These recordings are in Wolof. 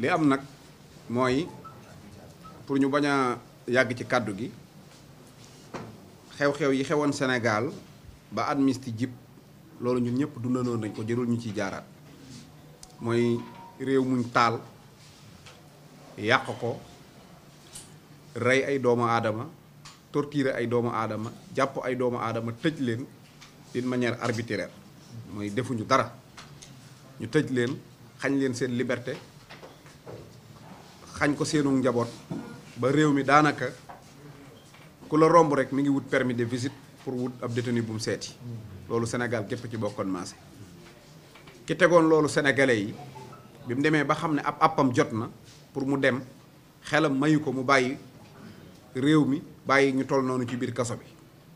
li am nag mooy pour ñu bañ a yàgg ci kàddu gi xew-xew yi xewoon Sénégal ba amnistie jib loolu ñun ñëpp dundandoo nañ ko jërul ñu ciy jaaraat mooy réew muñ taal yàq ko rey ay doomu aadama torturer ay doomu aadama jàpp ay doomu aadama tëj leen d'une manière arbitraire mooy defuñu dara ñu tëj leen xañ leen seen liberté xañ ko seenu njaboot ba réew mi daanaka ku la romb rek mi ngi wut permis de visite pour wut ab détenu bu mu seeti loolu Sénégal gépp ci bokkoon maase ki tegoon loolu sénégalais yi bi mu demee ba xam ne ab appam jot na pour mu dem xelam mayu ko mu bàyyi réew mi bàyyi ñu toll noonu ci biir kaso bi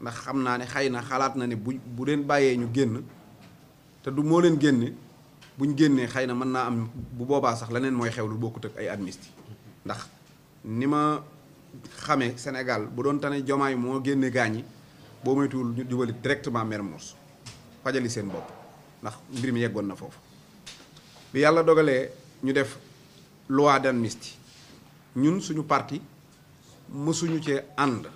ndax xam naa ne xëy na xalaat na ne bu leen bàyyee ñu génn te du moo leen génne buñ génnee xëy na mën naa am bu boobaa sax leneen mooy xew lu bokkut ak ay amnistie ndax ni ma xamee Sénégal bu doon tane Jomaay moo génne gaañi boo moytuwul ñu jubali directement Mermoz fajali seen bopp ndax mbir mi yeggoon na foofu bi yàlla dogalee ñu def loi d'amnistie ñun suñu parti mësuñu cee ànd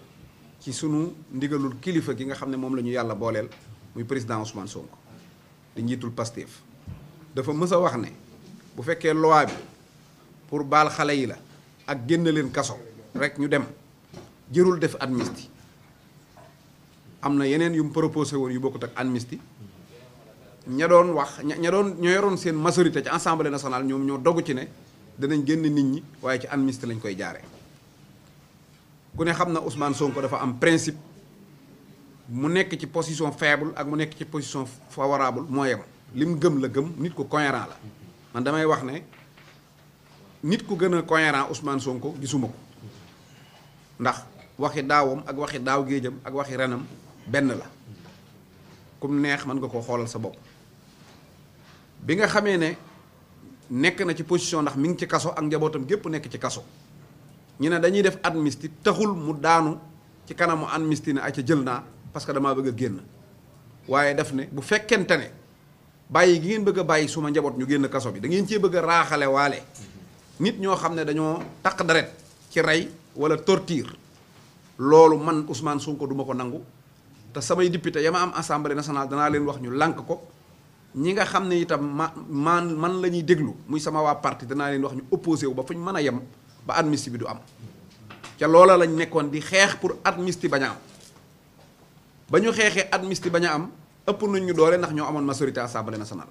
ci sunu ndigalul kilifa gi nga xam ne moom la ñu yàlla booleel muy président Ousmane Sonko di njiitul Pastef dafa mës a wax ne bu fekkee loi bi pour baal xale yi la ak génn leen kaso rek ñu dem jërul def amnistie am na yeneen yu mu proposé woon yu bokkut ak amnistie ña doon wax ñoo yoroon seen majorité ci assemblée nationale ñoom ñoo dogu ci ne danañ génn nit ñi waaye ci amnistie lañ koy jaaree ku ne xam na Ousmane Sonko dafa am principe mu nekk ci position faible ak mu nekk ci position favorable moo yem lim gëm la gëm nit ku cohérent la man damay wax ne nit ku gën a cohérent Ousmane Sonko gisuma ko ndax waxi daawam ak waxi daaw géejam ak waxi renam benn la kum neex mën nga koo xoolal sa bopp bi nga xamee ne nekk na ci position ndax mi ngi ci kaso ak njabootam gépp nekk ci kaso ñu ne dañuy def amnistie taxul mu daanu ci kanamu amnistie ne ay ca jël naa parce que damaa bëgg a génn waaye def ne bu fekkente ne bàyyi gi ngeen bëgg a bàyyi suma njaboot ñu génn kaso bi da ngeen cee bëgg a raaxale waale nit ñoo xam ne dañoo taq deret ci rey wala torture loolu man Ousmane Sonko duma ko nangu te samay député ya ma am assemblée nationale danaa leen wax ñu lànk ko ñi nga xam ne itam man la ñuy déglu muy sama waa parti danaa leen wax ñu opposé wu ba fu ñu mën a yem ba amnistie bi du am ca loola lañ nekkoon di xeex pour amnistie bañ a am ba ñu xeexee amnistie bañ a am ëpp nañ ñu doole ndax ñoo amoon majorité assemblée nationale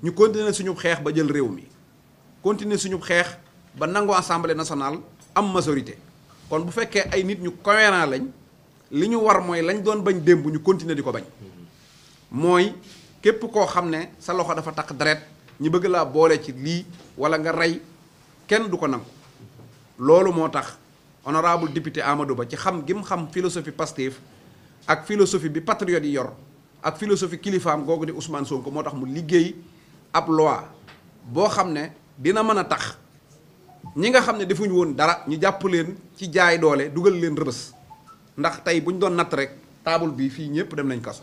ñu continuer suñu xeex ba jël réew mi continuer suñu xeex ba nangu assemblée nationale am majorité kon bu fekkee ay nit ñu cohérent lañ li ñu war mooy lañ doon bañ démb ñu continuer di ko bañ mooy képp koo xam ne sa loxo dafa takk deret ñu bëgg laa boole ci lii wala nga rey kenn du ko nangu loolu moo tax honorable député Amadou Ba ci xam gi mu xam philosophie Pastef ak philosophie bi patriote yi yor ak philosophie kilifaam googu di Ousmane Sonko moo tax mu liggéey ab loi boo xam ne dina mën a tax ñi nga xam ne defuñu woon dara ñu jàpp leen ci jaay doole dugal leen rëbës ndax tey bu ñu doon natt rek taabul bi fii ñëpp dem nañ kaso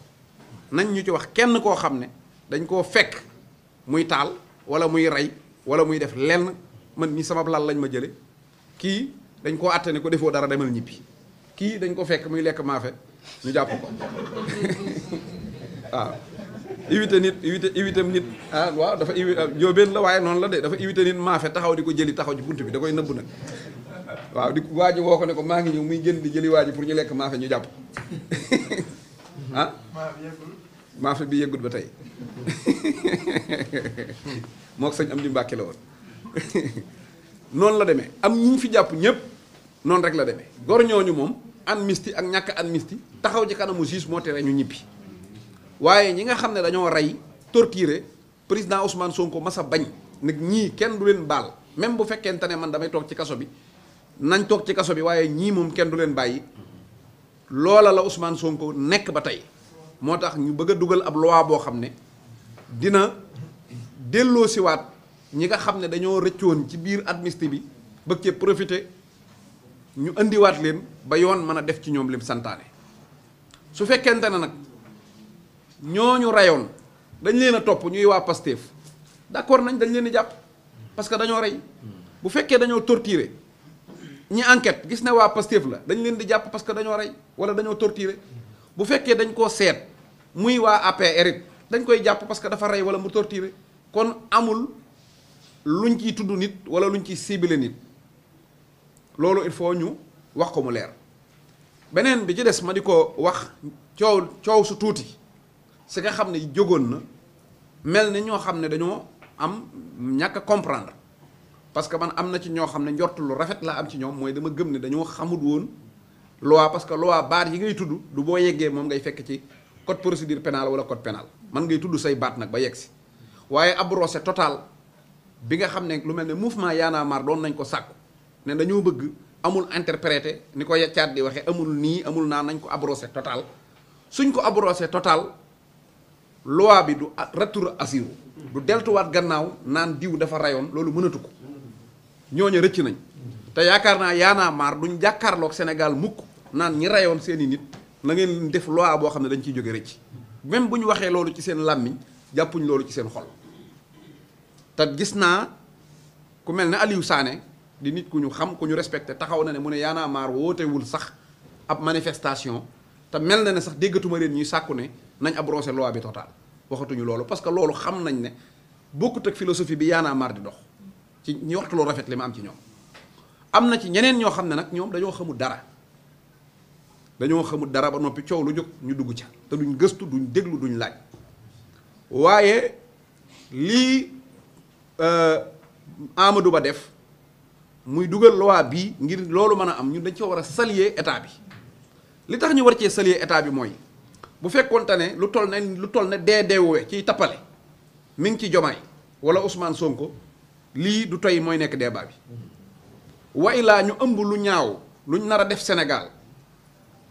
nañ ñu ci wax kenn koo xam ne dañ koo fekk muy taal wala muy rey wala muy def lenn man ni sama lal lañ ma jële kii dañ koo àtte ne ko defoo dara demal ñibbi kii dañ ko fekk muy lekk maafe ñu jàpp ko waaw éviter nit ah waaw dafa jóobeen la waaye noonu la de dafa éviter nit maafe taxaw di ko jëli taxaw ci bunt bi da koy nëbb nag waaw di waa ji woo ko ne ko maa ngi ñëw muy génn di jëli waa ji pour ñu lekk maafe ñu jàpp ah maafe bi yëggut ba tey moo ko sëñ am di Mbàkke la woon noonu la demee am ñi ñu fi jàpp ñëpp noonu rek la demee gor ñooñu moom amnistie ak ñàkk amnistie taxaw ci kanamu juge moo tere ñu ñibbi waaye ñi nga xam ne dañoo rey torturer président Ousmane Sonko mas a bañ nag ñii kenn du leen baal même bu fekkente ne man damay toog ci kaso bi nañ toog ci kaso bi waaye ñii moom kenn du leen bàyyi loola la Ousmane Sonko nekk ba tey moo tax ñu bëgg a dugal ab loi boo xam ne dina delloo siwaat ñi nga xam ne dañoo rëccoon ci biir amnistie bi bëgg cee profiter ñu indiwaat leen ba yoon mën a def ci ñoom lim santaane su fekkente ne nag ñooñu rayoon dañ leen a topp ñuy waa Pastef d'accord nañ dañ leen di jàpp parce que dañoo rey. bu fekkee dañoo torturer ñi enquête gis ne waa Pastef la dañ leen di jàpp parce que dañoo rey wala dañoo torturer bu fekkee dañ koo seet muy waa APR it dañ koy jàpp parce que dafa rey wala mu torturer kon amul luñ ciy tudd nit wala luñ ciy ciblé nit loolu il faut ñu wax ko mu leer. beneen bi ci des ma di ko wax coow su tuuti si nga xam ne jógoon na mel ni ñoo xam ne dañoo am ñàkk a comprendre parce que man am na ci ñoo xam ne njort lu rafet laa am ci ñoom mooy dama gëm ne dañoo xamut woon loi parce que loi baat yi ngay tudd du boo yeggee moom ngay fekk ci code procédure pénale wala code pénal man ngay tudd say baat nag ba yegg si waaye abrogé total bi nga xam ne lu mel ne mouvement Y'en a marre doon nañ ko sàkku ne dañoo bëgg amul interprété ni ko caat di waxee amul nii amul naa nañ ko abrogé total suñ ko abrogé total loi bi du retour asiru du deltuwaat gannaaw naan diw dafa rayoon loolu mënatu ko ñooñu rëcc nañ te yaakaar naa Y'en a marre duñ jàkkaarloog Sénégal mukk naan ñi rayoon seeni nit na ngeen def loi boo xam ne dañ ciy jóge rëcc même bu ñu waxee loolu ci seen làmmiñ jàppuñ loolu ci seen xol te gis naa ku mel ne Aliou Sané di nit ku ñu xam ku ñu respecté taxaw na ne mu ne Y'en a marre wootewul sax ab manifestation te mel na ne sax déggatuma leen ñuy sàkku ne nañ abrogé loi bi total waxatuñu loolu parce que loolu xam nañ ne bokkut ak philosophie bi Y'en a marre di dox ci ñi waxtu lu rafet li ma am ci ñoom. am na ci ñeneen ñoo xam ne nag ñoom dañoo xamul dara ba noppi coow lu jóg ñu dugg ca te duñ gëstu duñ déglu duñ laaj waaye lii Amadou Ba def muy dugal loi bii ngir loolu mën a am ñun dañ ci war a saluer état bi li tax ñu war cee saluer état bi mooy bu fekkoonte ne lu toll ne deewee ciy tappale mi ngi ci Jomaay wala Ousmane Sonko lii du tey mooy nekk débat bi wa ilaa ñu ëmb lu ñaaw luñ nar a def Sénégal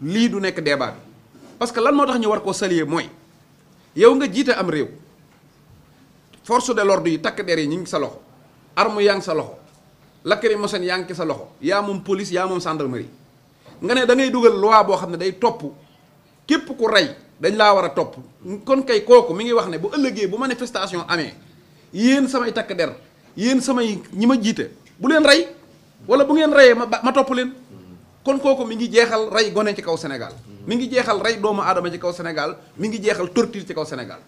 lii du nekk débat bi parce que lan moo tax ñu war koo saluer mooy yow nga jiite am réew force de l'ordre yi takk der yi ñu ngi sa loxo arme yaa ngi sa loxo lacrymogène yaa ngi sa loxo yaa moom police yaa moom gendarmerie nga ne da ngay dugal loi boo xam ne day topp képp ku rey dañ laa war a topp kon kay kooku mi ngi wax ne bu ëllëgee bu manifestation amee yéen samay takk der yéen samay ñi ma jiite bu leen rey wala bu ngeen reyee ma topp leen kon kooku mi ngi jeexal rey gone ci kaw Sénégal mi ngi jeexal rey doomu aadama ci kaw Sénégal mi ngi jeexal torture ci kaw Sénégal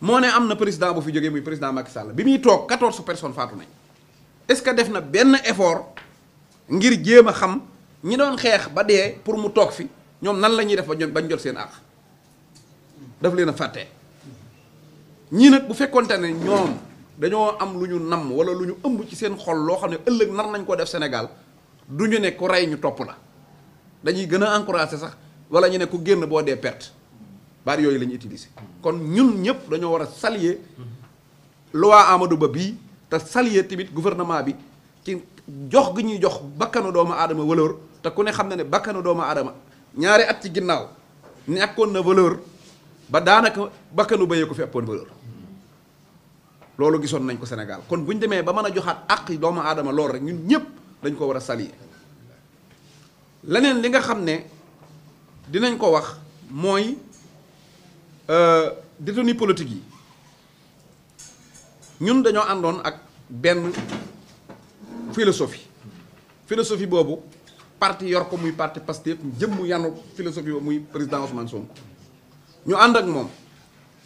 moo ne am na président bu fi jógee muy président Macky Sall bi muy toog 14 personnes faatu nañ est-ce que def na benn effort ngir jéem a xam ñi doon xeex ba dee pour mu toog fi ñoom nan la ñuy def bañ jot seen àq daf leen a fàtte ñii nag bu fekkonte ne ñoom dañoo am lu ñu namm wala lu ñu ëmb ci seen xol loo xam ne ëllëg nar nañ koo def Sénégal du ñu ne ku rey ñu topp la dañuy gën a encourager sax wala ñu ne ku génn boo dee perte baat yooyu la ñuy utiliser. kon ñun ñëpp dañoo war a saluer loi Amadou Ba bii te saluer tamit gouvernement bi ci jox gi ñuy jox bakkanu doomu aadama valeur te ku ne xam na ne bakkanu doomu aadama ñaari at ci ginnaaw ñàkkoon na valeur ba daanaka bakkanu bayee ko fi ëppoon valeur loolu gisoon nañ ko Sénégal kon bu ñu demee ba mën a joxaat àq doomu aadama loolu rek ñun ñëpp dañ ko war a saluer leneen li nga xam ne dinañ ko wax mooy détenu politique yi ñun dañoo àndoon ak benn philosophie boobu parti yor ko muy parti Pastef jëmm yanu philosophie boobu muy président Ousmane Sonko ñu ànd ak moom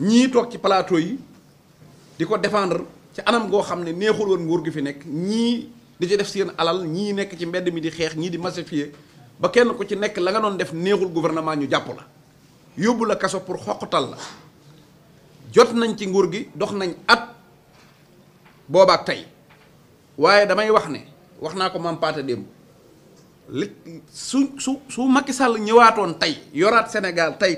ñii toog ci plateau yi di ko défendre ci anam goo xam ne neexul woon nguur gi fi nekk ñii di ci def seen alal ñii nekk ci mbedd mi di xeex ñii di massifier ba kenn ku ci nekk la nga doon def neexul gouvernement ñu jàpp la yóbbu la kaso pour xoqatal la jot nañ ci nguur gi dox nañ at boobaak tey waaye damay wax ne wax naa ko Mame Pathé démb li su Macky Sall ñëwaatoon tey yoraat Sénégal tey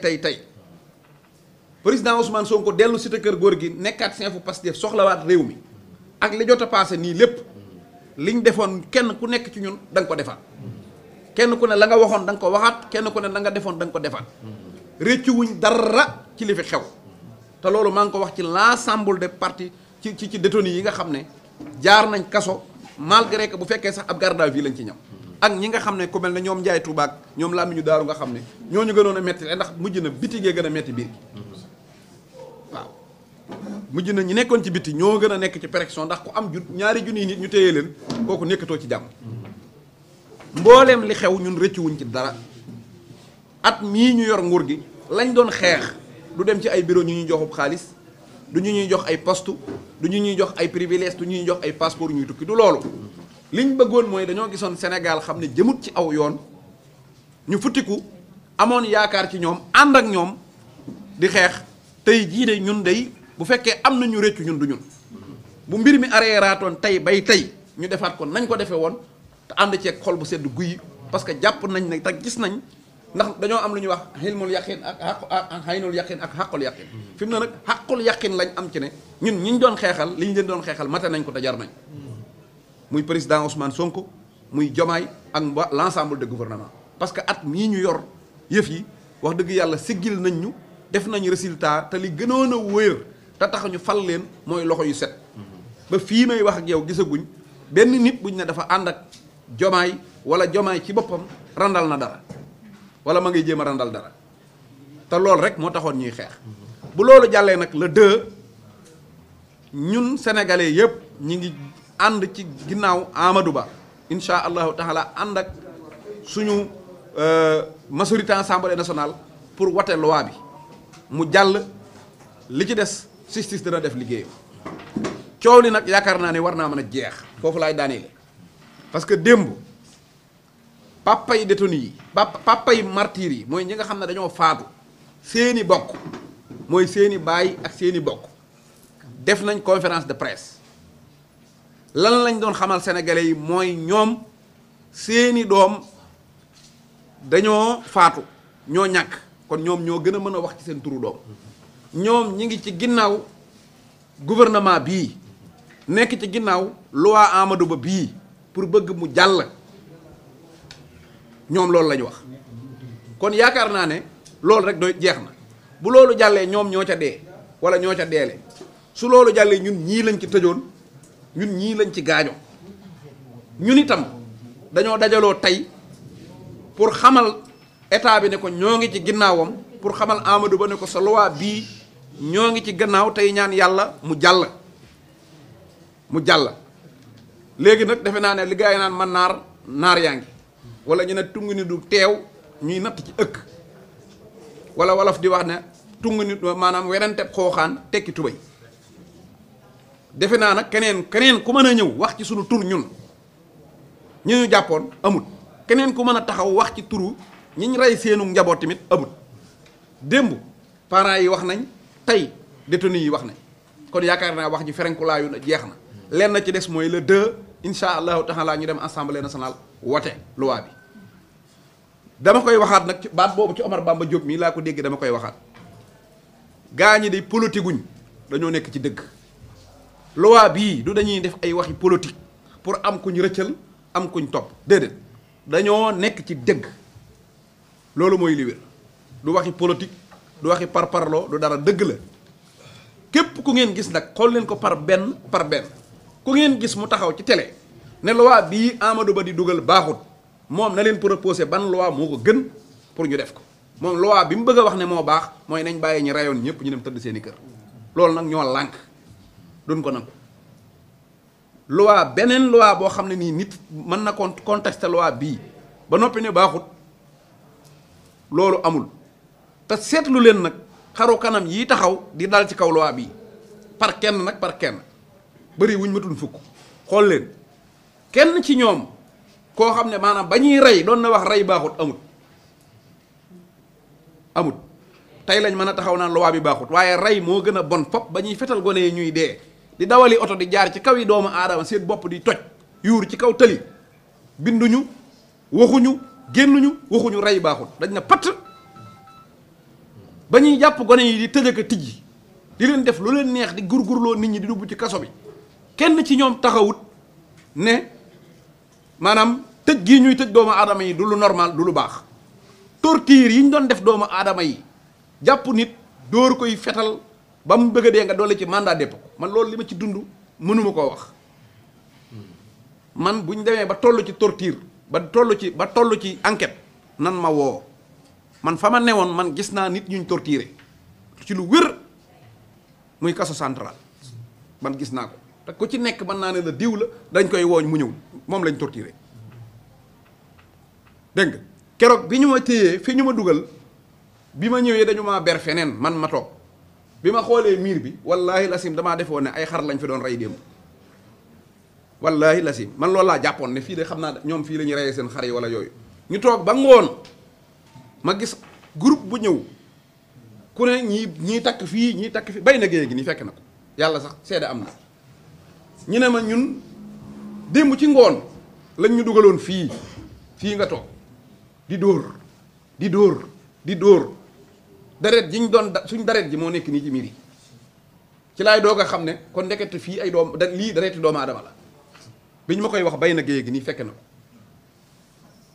président Ousmane Sonko dellu cité kër góor gi nekkaat chef bu Pastef soxlawaat réew mi ak li jot a passé nii lépp liñ defoon kenn ku nekk ci ñun da nga ko defaat kenn ku ne la nga waxoon da nga ko waxaat kenn ku ne la nga defoon da nga ko defaat réccu wuñ dara ci li fi xew te loolu maa ngi ko wax ci l'ensemble des partis ci détenus yi nga xam ne jaar nañ kaso malgré que bu fekkee sax ab garde à vue lañ ci ñam ak ñi nga xam ne ku mel ne ñoom Ndiaye Touba ak ñoom Lamine Daaru nga xam ne ñooñu gënoon a metti ndax mujj na bitigee gën a metti biir gi waaw mujj na ñu nekkoon ci bitti ñoo gën a nekk ci pression ndax ku am ñaari junniy nit ñu téye leen kooku nekkatoo ci jàmm. mbooleem li xew ñun rëccuwuñ ci dara at mii ñu yor nguur gi lañ doon xeex du dem ci ay bureau ñu ñuy joxub xaalis du ñu ñuy jox ay poste du ñu ñuy jox ay privilège du ñuy jox ay passeport ñuy tukki du loolu. liñ bëggoon mooy dañoo gisoon Sénégal xam ne jëmut ci aw yoon ñu futtiku amoon yaakaar ci ñoom ànd ak ñoom di xeex tey jii de ñun day bu fekkee am na ñu rëccu ñun du ñun bu mbir mi arreeraatoon tey bay tey ñu defaat ko nañ ko defee woon te ànd ceeg xol bu sedd guyi parce que jàpp nañ ne te gis nañ ndax dañoo am lu ñuy wax xilmul yaqin ak xaynul yaqin ak xaqul yaqin fi mu ne nag xaqul yaqin lañ am ci ne ñun ñi ñu doon xeexal li ñu leen doon xeexal mate nañ ko te jar nañ muy président Ousmane Sonko muy Diomaye ak l'ensemble de gouvernement parce que at mii ñu yor yëf yi wax dëgg yàlla siggil nañ ñu def nañu résultat te li gënoon a wér te tax ñu fal leen mooy loxo yu set ba fii may wax ak yow gisaguñ benn nit buñ ne dafa ànd ak Diomaye wala Diomaye ci boppam randal na dara wala ma ngay jéem a randal dara te loolu rek moo taxoon ñuy xeex bu loolu jàllee nag le 2 ñun sénégalais yëpp ñi ngi ànd ci ginnaaw Amadou Ba incha allahu taala ànd ak suñu majorité assemblée nationale pour wote loi bi mu jàll li ci des justice dana def liggéeyam coow li nag yaakaar naa ne war naa mën a jeex foofu laay daaneele parce que démb papa yi détenu yi papa yi martyr yi mooy ñi nga xam ne dañoo faatu seeni bokk mooy seeni baay ak seeni bokk def nañ conférence de presse lan lañ doon xamal sénégalais yi mooy ñoom seeni doom dañoo faatu ñoo ñàkk kon ñoom ñoo gën a mën a wax ci seen turu doom ñoom ñi ngi ci ginnaaw gouvernement bii nekk ci ginnaaw loi Amadou Ba bii pour bëgg mu jàll ñoom loolu la ñu wax kon yaakaar naa ne loolu rek doy jeex na bu loolu jàllee ñoom ñoo ca dee wala ñoo ca deele su loolu jàllee ñun ñii lañ ci tëjoon ñun ñii lañ ci gaaño ñun itam dañoo dajaloo tey pour xamal état bi ne ko ñoo ngi ci ginnaawam pour xamal Amadou Ba ne ko sa loi bii ñoo ngi ci gannaaw tey ñaan yàlla mu jàll léegi nag defe naa ne li gaa yi naan man naar yaa ngi wala ñu ne tungu ni du teew ñuy natt ci ëkk wala wolof di wax ne tungu ni maanaam werante xooxaan tekki tubay defe naa nag keneen ku mën a ñëw wax ci sunu tur ñun ñu jàppoon amut keneen ku mën a taxaw wax ci turu ñi ñu rey seenu njaboot tamit amut démb parents yi wax nañ tey détenu yi wax nañ kon yaakaar naa wax ji ferenkulaayu na jeex na leen na ci des mooy le 2 incha allahu taala ñu dem assemblée nationale wote loi bi dama koy waxaat nag ci baat boobu ci Omar Bamba Diop mii laa ko dégg dama koy waxaat gaa ñi day politique guñ dañoo nekk ci dëgg loi bii du dañuy def ay waxi politique pour am kuñ rëccal am kuñ topp déedéet dañoo nekk ci dëgg loolu mooy li wér du waxi politique du waxi parparloo du dara dëgg la képp ku ngeen gis nag xool leen ko par benn ku ngeen gis mu taxaw ci télé ne loi bii Amadou Ba di dugal baaxut moom na leen proposé ban loi moo ko gën pour ñu def ko moom loi bi mu bëgg a wax ne moo baax mooy nañ bàyyi ñu rayoon ñëpp ñu dem tëdd seeni kër loolu nag ñoo lànk duñ ko nangu loi beneen loi boo xam ne nii nit mën na contester loi bii ba noppi ne baaxut loolu amul te seetlu leen nag xaru kanam yi taxaw di dal ci kaw loi bii par kenn nag par kenn bëri wuñ matul fukk xool leen kenn ci ñoom koo xam ne maanaam ba ñuy rey doon na wax rey baaxut amut tey lañ mën a taxaw naan loi bi baaxut waaye rey moo gën a bon fop ba ñuy fetal gone yi ñuy dee di dawali oto di jaar ci kaw yi doomu aadama seen bopp di toj yuur ci kaw tëli binduñu waxuñu génnuñu waxuñu rey baaxut dañ na patt ba ñuy jàpp gone yi di tëj ak a tijji di leen def lu leen neex di gurgurloo nit ñi di dugg ci kaso bi kenn ci ñoom taxawut ne maanaam tëj gii ñuy tëj doomu aadama yi du lu normal du lu baax torture yi ñu doon def doomu aadama yi jàpp nit dóor koy fetal ba mu bëgg a dee nga dolli ci mandat dépôt man loolu li ma ci dund mënuma koo wax man bu ñu demee ba toll ci torture ba toll ci enquête nan ma woo man fa ma newoon man gis naa nit ñuñ torturé ci lu wér muy kaso central man gis naa ko te ku ci nekk mën naa ne la diw la dañ koy wooñ mu ñëw moom lañ torturé dégg nga keroog bi ñu ma téyee fi ñu ma dugal bi ma ñëwee dañu maa ber feneen man ma toog bi ma xoolee miir bi wallaahi lasim damaa defoon ne ay xar lañ fi doon rey démb wallaahi lasim man loolu laa jàppoon ne fii de xam naa ñoom fii la ñuy reyee seen xar yi wala yooyu ñu toog ba ngoon ma gis groupe bu ñëw ku ne ñii takk fii ñii takk fii bay na géej gi nii fekk na ko yàlla sax seede am na ñu ne ma ñun démb ci ngoon lañ ñu dugaloon fii nga toog di dóor daret ji ñu doon suñ daret ji moo nekk nii ci miir yi ci laay doog a xam ne kon ndekete fii ay doom lii dareti doomu aadama la bi ñu ma koy wax bay na géej gi nii fekk na ko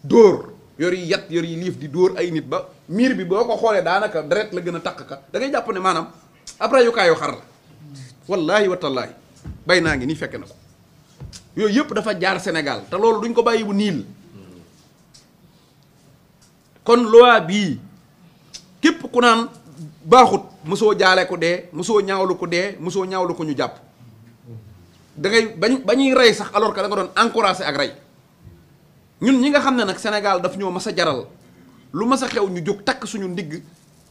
dóor yor yi yat yor yi liif di dóor ay nit ba miir bi boo ko xoolee daanaka deret la gën a takk ka da ngay jàpp ne maanaam après yu kaayu xar la wallaahi watallaahi bay naa ngi nii fekk na ko yooyu yëpp dafa jaar Sénégal te loolu duñ ko bàyyi bu niil kon loi bii képp ku naan baaxut mosoo jaale ko dee mosoo ñaawlu ko dee mosoo ñaawlu ko ñu jàpp da ngay ba ñuy rey sax alors que da nga doon encouragé ak rey ñun ñi nga xam ne nag Sénégal daf ñoo mas a jaral lu mas a xew ñu jóg takk suñu ndigg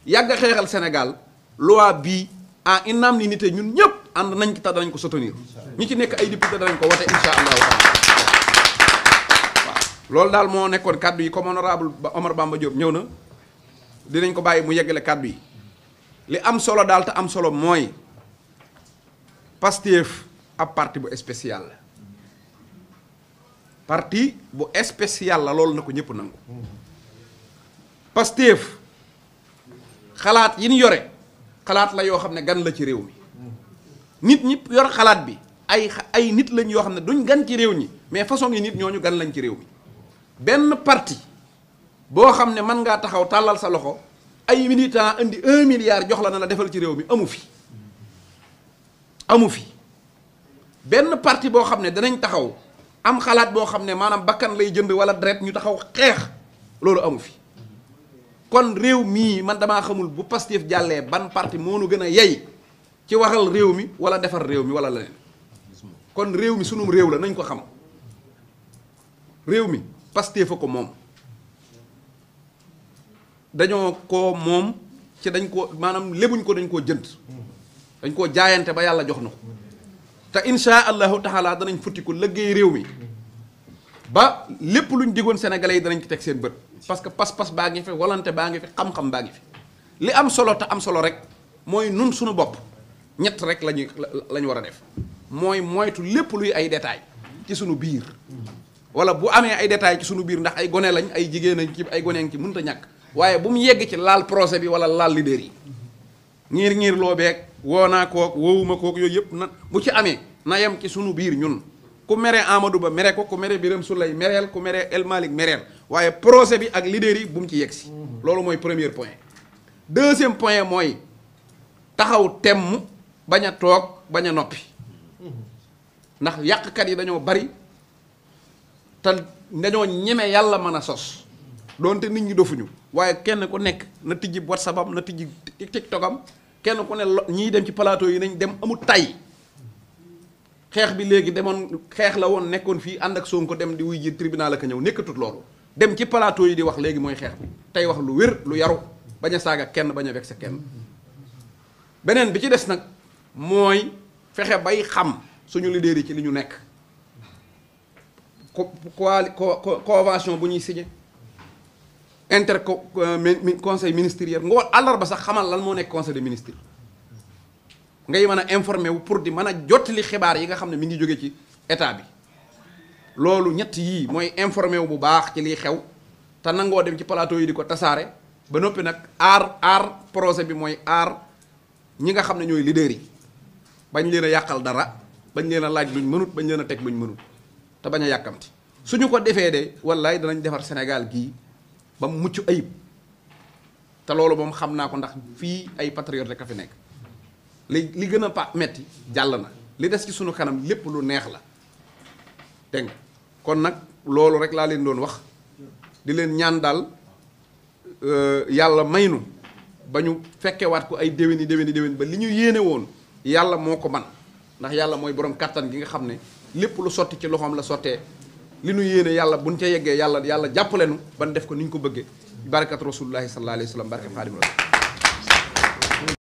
yàgg a xeexal Sénégal loi bii en unanimité ñun ñëpp ànd nañ ci te danañ ko soutenir ñi ci nekk ay député danañ ko wote insha allahu taala waaw loolu daal moo nekkoon kàddu yi comme honorable Omar Bamba Diop ñëw na dinañ ko bàyyi mu yeggale kàddu yi li am solo daal te am solo mooy Pastef ab parti bu spécial la parti bu spécial la loolu na ko ñëpp nangu Pastef xalaat yi ñu yore xalaat la yoo xam ne gan la ci réew mi nit ñi yor xalaat bi ay nit lañ yoo xam ne duñ gan ci réew ñi mais façon yi nit ñooñu gan lañ ci réew mi benn parti boo xam ne mën ngaa taxaw tàllal sa loxo ay militant indi 1 milliard jox la na la defal ci réew mi amu fi benn parti boo xam ne danañ taxaw am xalaat boo xam ne maanaam bakkan lay jënd wala deret ñu taxaw xeex loolu amu fi kon réew mii man damaa xamul bu Pastef jàllee ban parti moo nu gën a yey ci waxal réew mi wala defar réew mi wala leneen kon réew mi sunum réew la nañ ko xam réew mi Pastef a ko moom dañoo ko moom ci dañ ko maanaam lébuñ ko dañ koo jënd dañ koo jaayante ba yàlla jox na ko te insha allahu taala danañ futti ko liggéey réew mi ba lépp luñ digoon sénégalais yi danañ ci teg seen bët parce que pas-pas baa ngi fi volonté baa ngi fi xam-xam baa ngi fi li am solo te am solo rek mooy nun suñu bopp ñett rek la ñu war a def mooy moytu lépp luy ay détails ci suñu biir wala bu amee ay détails ci suñu biir ndax ay gone lañ ay jigéen lañ ci ay goneen ci mënut a ñàkk waaye bu mu yegg ci laal procès bi wala laal leader yi ñiir loo beeg woo naa kook woowuma kook yooyu yëpp na bu ci amee na yem ci sunu biir ñun ku mere Amadou Ba mere ko ku mere Birame Souleye mereel ku mere El Malick mereel waaye procès bi ak leader yi bu mu ci yegg si loolu mooy premier point deuxième point mooy taxaw temm bañ a toog bañ a noppi ndax yàqkat yi dañoo bari te dañoo ñeme yàlla mën a sos doonte nit ñi dofuñu waaye kenn ku nekk na tijji WhatsApp am na tijji TikTok am kenn ku ne ñiy dem ci plateau yi nañ dem amul tay xeex bi léegi demoon xeex la woon nekkoon fii ànd ak Sonko dem di wuy ji tribunal ak ñëw nekkatut loolu dem ci plateau yi di wax léegi mooy xeex bi tey wax lu wér lu yaru bañ a saaga kenn bañ a vexé kenn beneen bi ci des nag mooy fexe bay xam suñu leader yi ci li ñu nekk convention bu ñuy signé conseil ministériel nga war àllarba sax xamal lan moo nekk conseil des ministres ngay mën a informé wu pour di mën a jottali xibaar yi nga xam ne mi ngi jóge ci état bi loolu ñett yii mooy informé wu bu baax ci liy xew te nangoo dem ci plateau yi di ko tasaare ba noppi nag aar projet bi mooy aar ñi nga xam ne ñooy leader yi bañ leen a yàqal dara bañ leen a laaj luñ mënut bañ leen a teg luñ mënut te bañ a yàkkamti suñu ko defee de wallaay danañ defar Sénégal gii ba mu mucc ayib te loolu moom xam naa ko ndax fii ay patriote rek a fi nekk li gën a metti jàll na li des ci sunu kanam lépp lu neex la dégg nga kon nag loolu rek laa leen doon wax di leen ñaan daal yàlla maynu ba ñu fekkewaat ko ay déwéni ba li ñu yéene woon yàlla moo ko man ndax yàlla mooy borom kattan gi nga xam ne lépp lu sotti ci loxoom la sottee li nu yéene yàlla buñ ca yeggee yàlla jàppale nu ban def ko ni ñu ko bëggee barkat rasulullahi sallallahu alayhi wa sallam barkat xaadim rasul